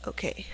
Okay.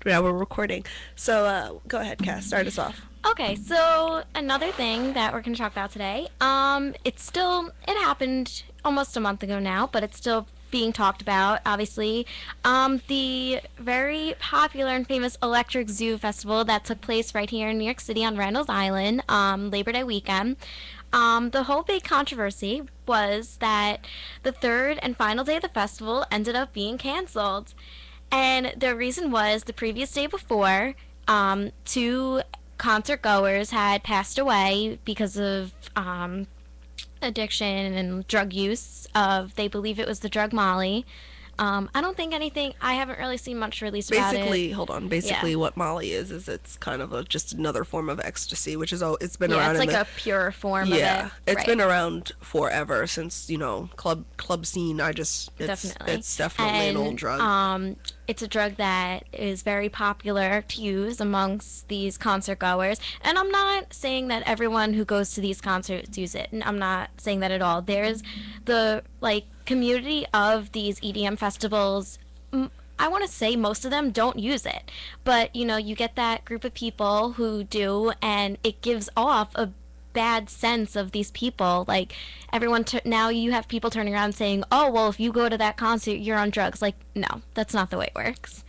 Now we're recording. So, go ahead, Cass. Start us off. Okay, so another thing that we're going to talk about today, it happened almost a month ago now, but it's still being talked about, obviously. The very popular and famous Electric Zoo Festival that took place right here in New York City on Randall's Island, Labor Day weekend. The whole big controversy was that the third and final day of the festival ended up being canceled. And the reason was the previous day before, two concert goers had passed away because of addiction and drug use of, they believe it was the drug Molly. I don't think anything, I haven't really seen much released about it. Basically, hold on. Basically, Yeah. what Molly is it's kind of just another form of ecstasy, which is it's been Yeah, around it's in like the a pure form yeah, of it. it's Right. been around forever since club scene. Definitely. It's definitely an old drug. It's a drug that is very popular to use amongst these concert goers. And I'm not saying that everyone who goes to these concerts use it. And I'm not saying that at all. There's the community of these EDM festivals. I want to say most of them don't use it. But, you get that group of people who do, and it gives off a bad sense of these people. Like, now you have people turning around saying, oh, well, if you go to that concert, you're on drugs. Like, no, that's not the way it works.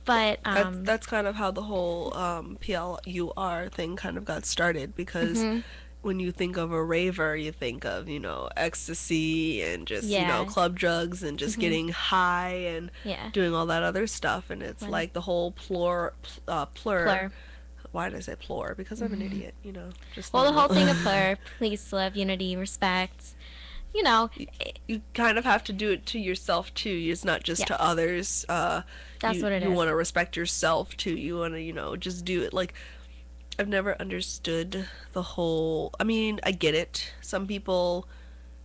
But That's kind of how the whole PLUR thing kind of got started, because when you think of a raver, you think of, ecstasy and just, Yeah. club drugs and just getting high and Yeah. doing all that other stuff. And it's When- like the whole plur. Plur. Why did I say plur? Because I'm an idiot, just Well, the whole normal. thing of plur, peace, love, unity, respect, you know, You kind of have to do it to yourself too. It's not just Yes. to others. That's what it You is. want to respect yourself too. You want to, just do it. Like, I've never understood the whole. I mean, I get it. Some people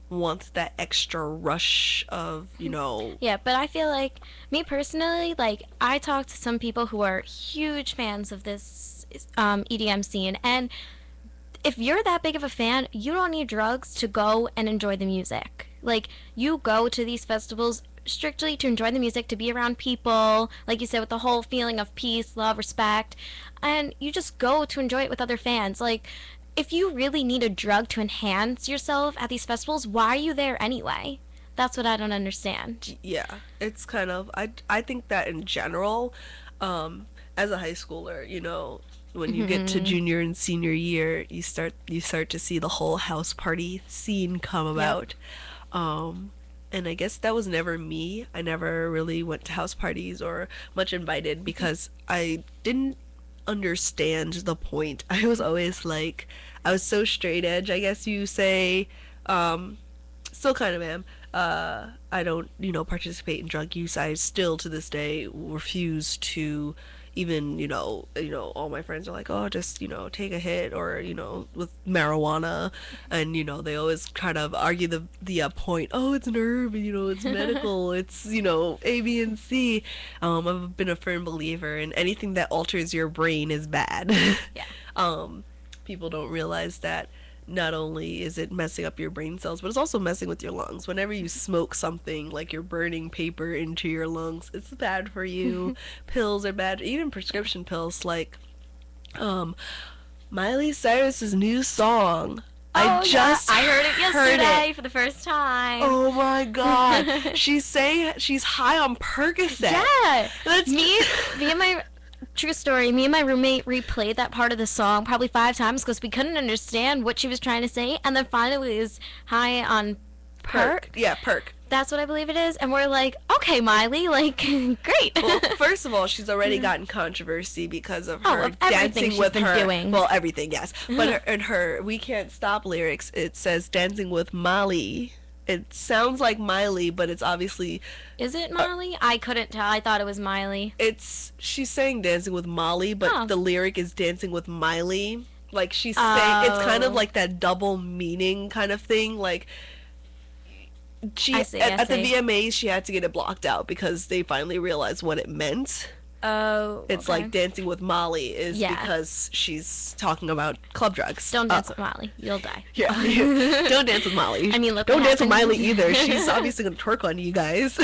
want that extra rush of, Yeah, but I feel like, me personally, I talk to some people who are huge fans of this EDM scene, and if you're that big of a fan, you don't need drugs to go and enjoy the music. Like, you go to these festivals strictly to enjoy the music, to be around people, like you said, with the whole feeling of peace, love, respect, and you just go to enjoy it with other fans. Like, if you really need a drug to enhance yourself at these festivals, why are you there anyway? That's what I don't understand. Yeah, it's kind of. I think that in general, as a high schooler, when you get to junior and senior year, you start to see the whole house party scene come about. And I guess that was never me. I never really went to house parties or much invited because I didn't understand the point. I was always like, I was so straight edge, I guess you say. Still kind of am. I don't, participate in drug use. I still to this day refuse to even, all my friends are like, oh, just, take a hit, or, with marijuana. And, they always kind of argue the point, oh, it's an herb, it's medical, it's, A, B, and C. I've been a firm believer in anything that alters your brain is bad. Yeah. People don't realize that not only is it messing up your brain cells, but it's also messing with your lungs. Whenever you smoke something, like you're burning paper into your lungs, it's bad for you. Pills are bad, even prescription pills, like Miley Cyrus's new song. Oh, I heard it yesterday for the first time. Oh my god. She's saying she's high on Percocet. Yeah. That's me and my true story. Me and my roommate replayed that part of the song probably 5 times because we couldn't understand what she was trying to say, and then finally it was high on perk. Yeah, perk. That's what I believe it is, and we're like, okay, Miley, great. Well, first of all, she's already gotten controversy because of her of everything dancing she's with been her. doing. Well, everything, yes, but in her "We Can't Stop" lyrics, it says "dancing with Molly." It sounds like Miley, but it's obviously Is it Miley? I couldn't tell. I thought it was Miley. she's saying "dancing with Molly," but Oh. the lyric is "dancing with Miley." Like she's saying, it's kind of Oh. like that double meaning kind of thing. Like she I see, at I the see. VMAs, she had to get it blocked out because they finally realized what it meant. Oh, It's okay. like dancing with Molly is Yeah. because she's talking about club drugs. Don't dance with Molly. You'll die. Yeah, don't dance with Molly. I mean, look don't what dance with happened. Miley either. She's obviously gonna twerk on you guys.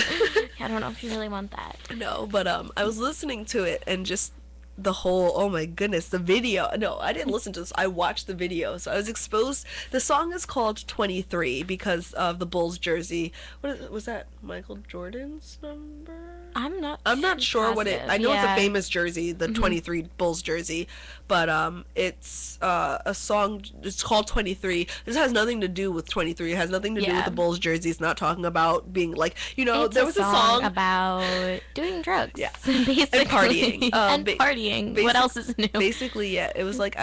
I don't know if you really want that. No, but I was listening to it and just the whole, oh my goodness, the video. No, I didn't listen to this. I watched the video. So I was exposed. The song is called 23 because of the Bulls jersey. Was that Michael Jordan's number? I'm not sure what it. Positive. I know it's a Yeah. famous jersey, the 23 Bulls jersey, but it's a song. It's called 23. This has nothing to do with 23. It has nothing to do with Yeah. the Bulls jersey. It's not talking about being like, It's there was a song about doing drugs. Yeah. Basically. And partying. And partying. What else is new? Basically, yeah, it was like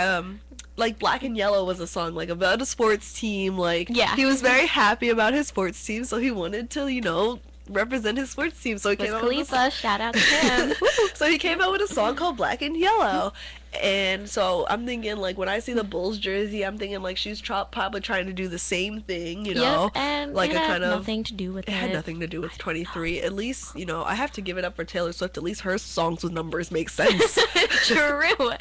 Black and Yellow was a song like about a sports team. Like, Yeah. he was very happy about his sports team, so he wanted to, represent his sports team. So he Wiz came out with Khalifa, shout out to him. so he came out with a song called Black and Yellow. And so I'm thinking, like, when I see the Bulls jersey, I'm thinking, like, she's probably trying to do the same thing, Yep, and like it a had kind of nothing to do with it had nothing to do with 23. At least, I have to give it up for Taylor Swift. At least her songs with numbers make sense. True.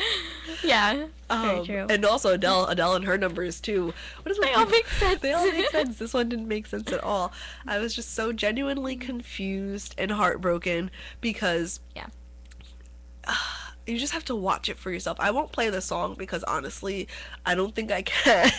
Yeah. Very true. And also Adele and her numbers too. What is They all make sense. They all make sense. This one didn't make sense at all. I was just so genuinely confused and heartbroken because Yeah. you just have to watch it for yourself. I won't play the song because honestly, I don't think I can.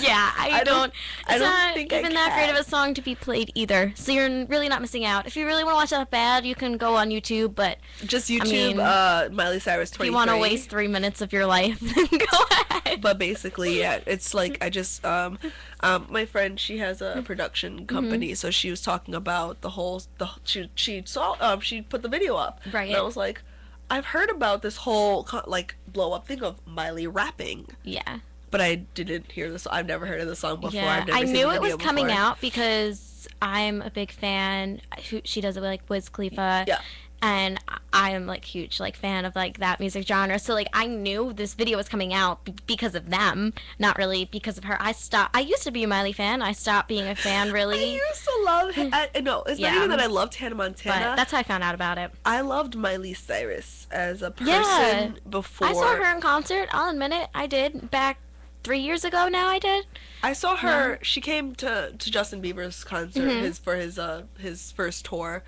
Yeah, I don't. I It's don't not think I even that great can. of a song to be played either. So you're really not missing out. If you really want to watch that bad, you can go on YouTube. But Just YouTube, mean, Miley Cyrus 23. if you want to waste 3 minutes of your life, then go ahead. But basically, yeah, it's like I just my friend, she has a production company, so she was talking about she saw she put the video up, Right. and I was like, I've heard about this whole like blow up thing of Miley rapping, Yeah. but I didn't hear this. I've never heard of the song before. Yeah, I've never I seen knew the it was video coming before. out because I'm a big fan. She does it with like Wiz Khalifa, Yeah. and I am like huge like fan of like that music genre. So like I knew this video was coming out because of them, not really because of her. I used to be a Miley fan. I stopped being a fan I really, used to love. No, it's not Yeah. even that I loved Hannah Montana. but that's how I found out about it. I loved Miley Cyrus as a person Yeah. before. I saw her in concert. I'll admit it. I did back 3 years ago. Now I did. I saw her. She came to Justin Bieber's concert, Mm-hmm. his first tour.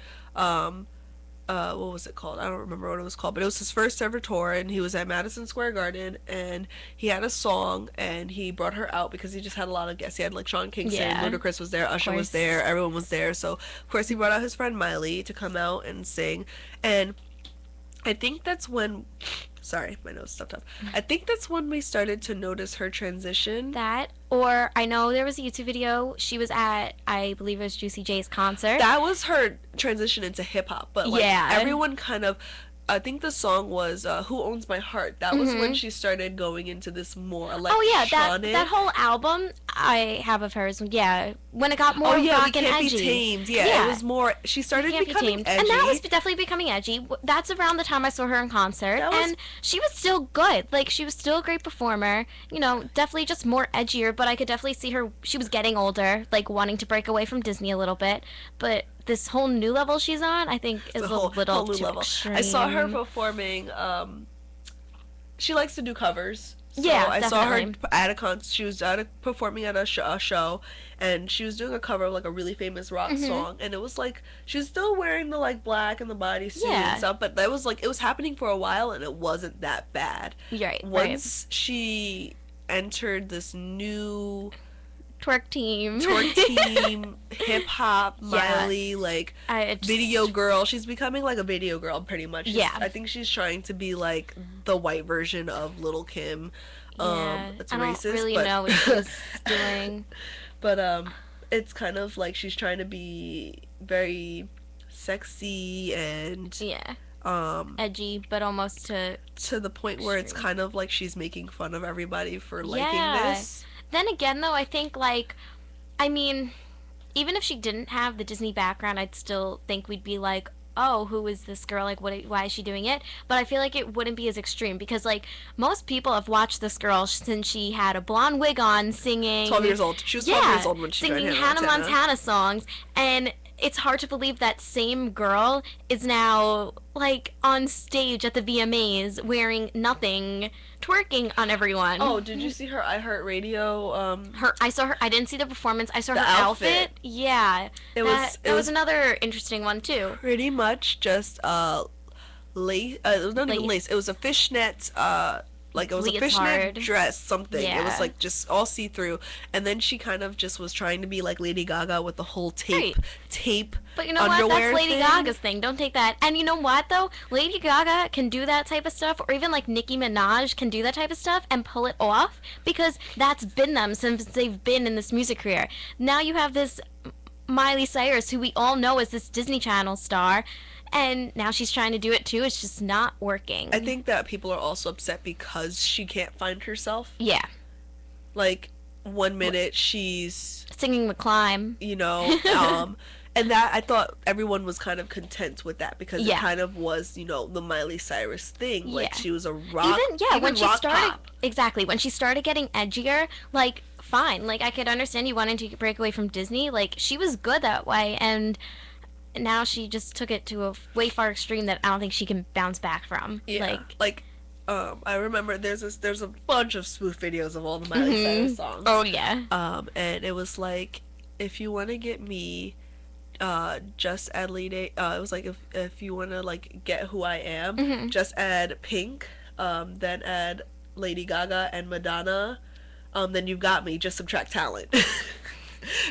What was it called? I don't remember what it was called, but it was his first ever tour, and he was at Madison Square Garden, and he had a song, and he brought her out because he just had a lot of guests. He had like Sean Kingston, Yeah. Ludacris was there, Usher was course. there, everyone was there. So of course he brought out his friend Miley to come out and sing, and I think that's when. Sorry, my nose stuffed up. I think that's when we started to notice her transition. That, or I know there was a YouTube video. She was at, I believe it was Juicy J's concert. That was her transition into hip hop, but like Yeah. everyone kind of. I think the song was "Who Owns My Heart." That was when she started going into this more electronic. Oh yeah, that whole album I have of hers. Yeah, when it got more Oh yeah, rock we and can't edgy. be tamed. Yeah, Yeah. it was more. She started Can't Be becoming Tamed. edgy, And that was definitely becoming edgy. That's around the time I saw her in concert, That was- and she was still good. Like she was still a great performer. Definitely just more edgier. But I could definitely see her. She was getting older, like wanting to break away from Disney a little bit. But this whole new level she's on, I think, is the a little whole new too level. extreme. I saw her performing. She likes to do covers. So Yeah, I saw her definitely. at a she was performing at a show, and she was doing a cover of like a really famous rock Mm-hmm. song, and it was like she was still wearing the like black and the bodysuit Yeah. and stuff, but that was like it was happening for a while, and it wasn't that bad. Right, Once she entered this new twerk team. twerk team, hip hop, Yeah. Miley, like I just- video girl. She's becoming like a video girl pretty much. Yeah. I think she's trying to be like the white version of Little Kim. Yeah, It's I don't racist, really but know what she's doing. but it's kind of like she's trying to be very sexy and Yeah, um edgy, but almost to the point where it's Extreme. kind of like she's making fun of everybody for liking Yeah. this. Then again, though, I think, like, I mean, even if she didn't have the Disney background, I'd still think we'd be like, oh, who is this girl? Like, why is she doing it? But I feel like it wouldn't be as extreme because, like, most people have watched this girl since she had a blonde wig on singing. 12 years old. She was 12 years old when she joined singing Hannah Hannah Montana songs. And it's hard to believe that same girl is now like on stage at the VMAs wearing nothing, twerking on everyone. Oh, did you see her iHeartRadio? I saw her. I didn't see the performance. I saw The her outfit. Yeah, that was another interesting one too. Pretty much just lace. It was not even lace. It was a fishnet. Like it was a fishnet dress, something. Yeah. It was like just all see through, and then she kind of just was trying to be like Lady Gaga with the whole tape. But you know what? That's Lady Gaga's thing. Don't take that. And you know what though? Lady Gaga can do that type of stuff, or even like Nicki Minaj can do that type of stuff and pull it off because that's been them since they've been in this music career. Now you have this Miley Cyrus, who we all know is this Disney Channel star. And now she's trying to do it too. It's just not working. I think that people are also upset because she can't find herself. Yeah. Like, one minute she's singing The Climb. You know, and that I thought everyone was kind of content with that because it kind of was, you know, the Miley Cyrus thing. Like she was a rock. Even when she started pop. Exactly. When she started getting edgier, like fine. Like I could understand you wanting to break away from Disney. Like she was good that way, and now she just took it to a way far extreme that I don't think she can bounce back from. Yeah. I remember there's a bunch of spoof videos of all the Miley Cyrus songs. Oh yeah. And it was like, if you want to get me, just add Lady. It was like if you want to like get who I am, just add Pink. Then add Lady Gaga and Madonna. Then you've got me. Just subtract talent.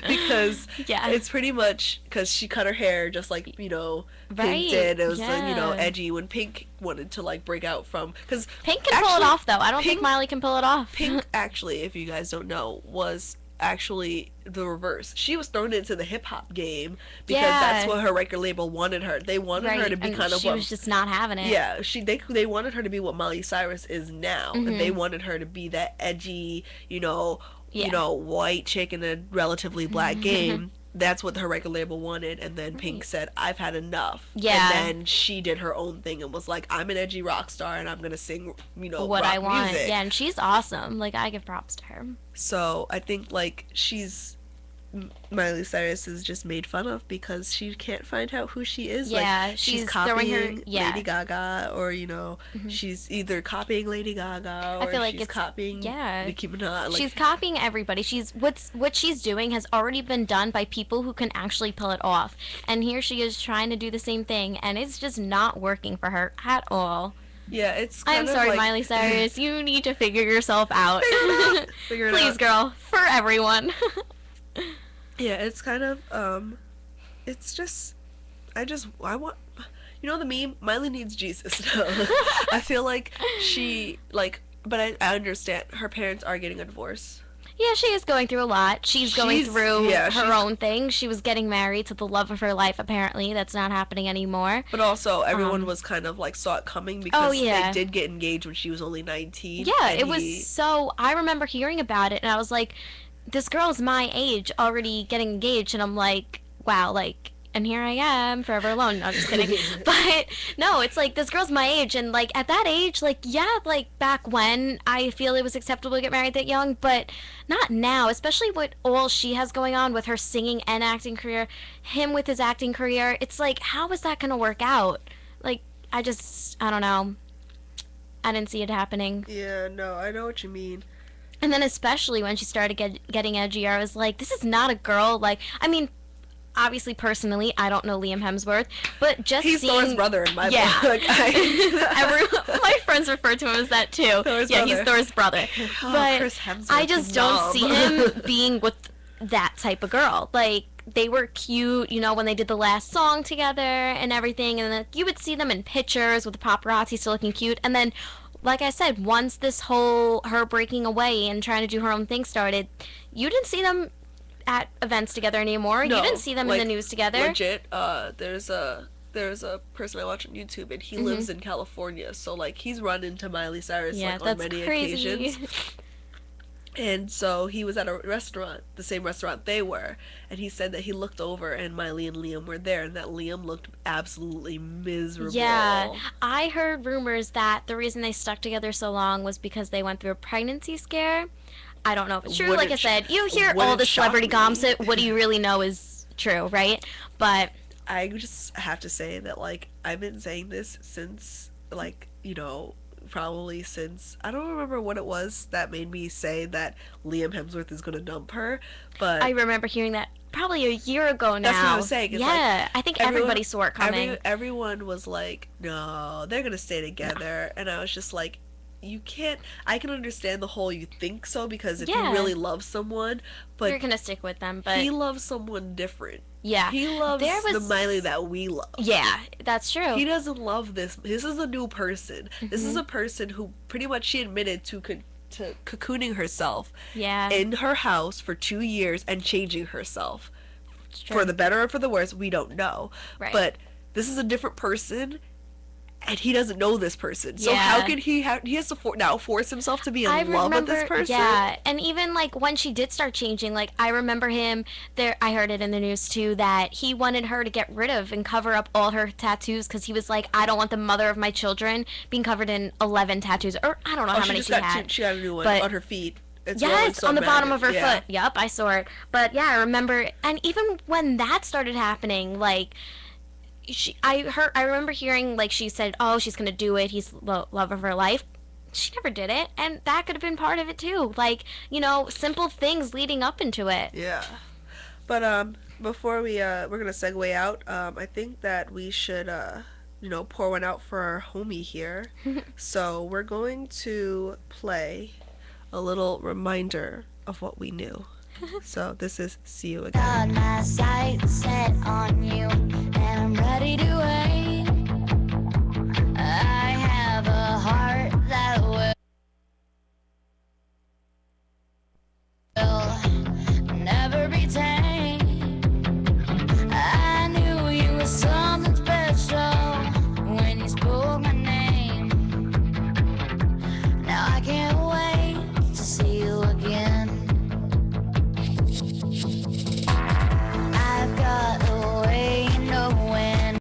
Because it's pretty much because she cut her hair just like, you know, Pink did. It was like, you know, edgy when Pink wanted to like break out from, because Pink can pull it off though. I don't think Miley can pull it off. Pink actually, if you guys don't know, was actually the reverse. She was thrown into the hip hop game because that's what her record label wanted her. They wanted her to be kind of she was just not having it. Yeah, they wanted her to be what Miley Cyrus is now, and they wanted her to be that edgy, you know, white chick in a relatively black game. That's what her record label wanted, and then Pink said, I've had enough. Yeah. And then she did her own thing and was like, I'm an edgy rock star and I'm gonna sing, you know, what rock I want. music. Yeah, and she's awesome. Like, I give props to her. So I think like Miley Cyrus is just made fun of because she can't find out who she is. Yeah, like, she's copying Lady Gaga, or you know, she's either copying Lady Gaga or she's copying Nicki Minaj. Like, she's copying everybody. What she's doing has already been done by people who can actually pull it off, and here she is trying to do the same thing, and it's just not working for her at all. Yeah, it's I'm sorry, Miley Cyrus. You need to figure yourself out. Figure it out. Please, girl, for everyone. Yeah, it's kind of, it's just, I want, you know the meme, Miley needs Jesus. I feel like but I understand, her parents are getting a divorce. Yeah, she is going through a lot. She's going through her own thing. She was getting married to the love of her life, apparently. That's not happening anymore. But also, everyone was kind of, like, saw it coming because they did get engaged when she was only 19. Yeah, it was so, I remember hearing about it, and I was like, this girl's my age already getting engaged, and I'm like, wow, like, and here I am forever alone. No, I'm just kidding. But no, it's like, this girl's my age, and like at that age, like, yeah, like back when I feel it was acceptable to get married that young, but not now, especially with all she has going on with her singing and acting career, him with his acting career. It's like, how is that gonna work out? Like, I don't know. I didn't see it happening. Yeah, no, I know what you mean. And then especially when she started getting edgier, I was like, this is not a girl, like, I mean, obviously, personally, I don't know Liam Hemsworth, but just he's Thor's brother in my book. My friends refer to him as that, too. He's Thor's brother. But Chris Hemsworth, I just don't see him being with that type of girl. Like, they were cute, you know, when they did the last song together and everything, and then you would see them in pictures with the paparazzi still looking cute, and then like I said, once this whole her breaking away and trying to do her own thing started, you didn't see them at events together anymore. No, you didn't see them in the news together. Legit, there's a person I watch on YouTube, and he lives in California, so like he's run into Miley Cyrus like on many occasions. And so he was at a restaurant, the same restaurant they were, and he said that he looked over and Miley and Liam were there, and that Liam looked absolutely miserable. Yeah, I heard rumors that the reason they stuck together so long was because they went through a pregnancy scare. I don't know if it's true. Like I said, you hear all the celebrity gossip. What do you really know is true, right? But I just have to say that, like, I've been saying this since, like, probably since, I don't remember what it was that made me say that Liam Hemsworth is gonna dump her, I but remember hearing that probably a year ago that's what I was now. saying. It's like Yeah, I think everyone, everybody saw it coming. everyone was like, no, they're gonna stay No. together, and I was just like, you can't. I can understand the whole you think so because if you Yeah, really love someone, but you're gonna stick with them, but he loves someone different. yeah, He there loves the Miley was. that we love. Yeah, that's true. He doesn't love this. This is a new person. This is Hmm. a person who pretty much she admitted to cocooning herself Yeah, in her house for 2 years and changing herself it's for true. the better or for the worse. We don't know, Right. but this is a different person, and he doesn't know this person. So how Yeah. can he have? He has to now force himself to be I in love with this remember, person. yeah, and even like when she did start changing, like I remember him there. I heard it in the news too that he wanted her to get rid of and cover up all her tattoos because he was like, I don't want the mother of my children being covered in 11 tattoos, or I don't know Oh, how she many just she got had, she got a new one but on her feet. It's Rolling yes, on Stone the bottom of magazine. her Yeah. foot. Yep, I saw it. But yeah, I remember, and even when that started happening, like I remember hearing like she said, "Oh, she's gonna do it. He's the love of her life." She never did it, and that could have been part of it too. Like simple things leading up into it. Yeah. But before we're gonna segue out, I think that we should pour one out for our homie here. So we're going to play a little reminder of what we knew. So this is See You Again. Got my sights set on you, and I'm ready to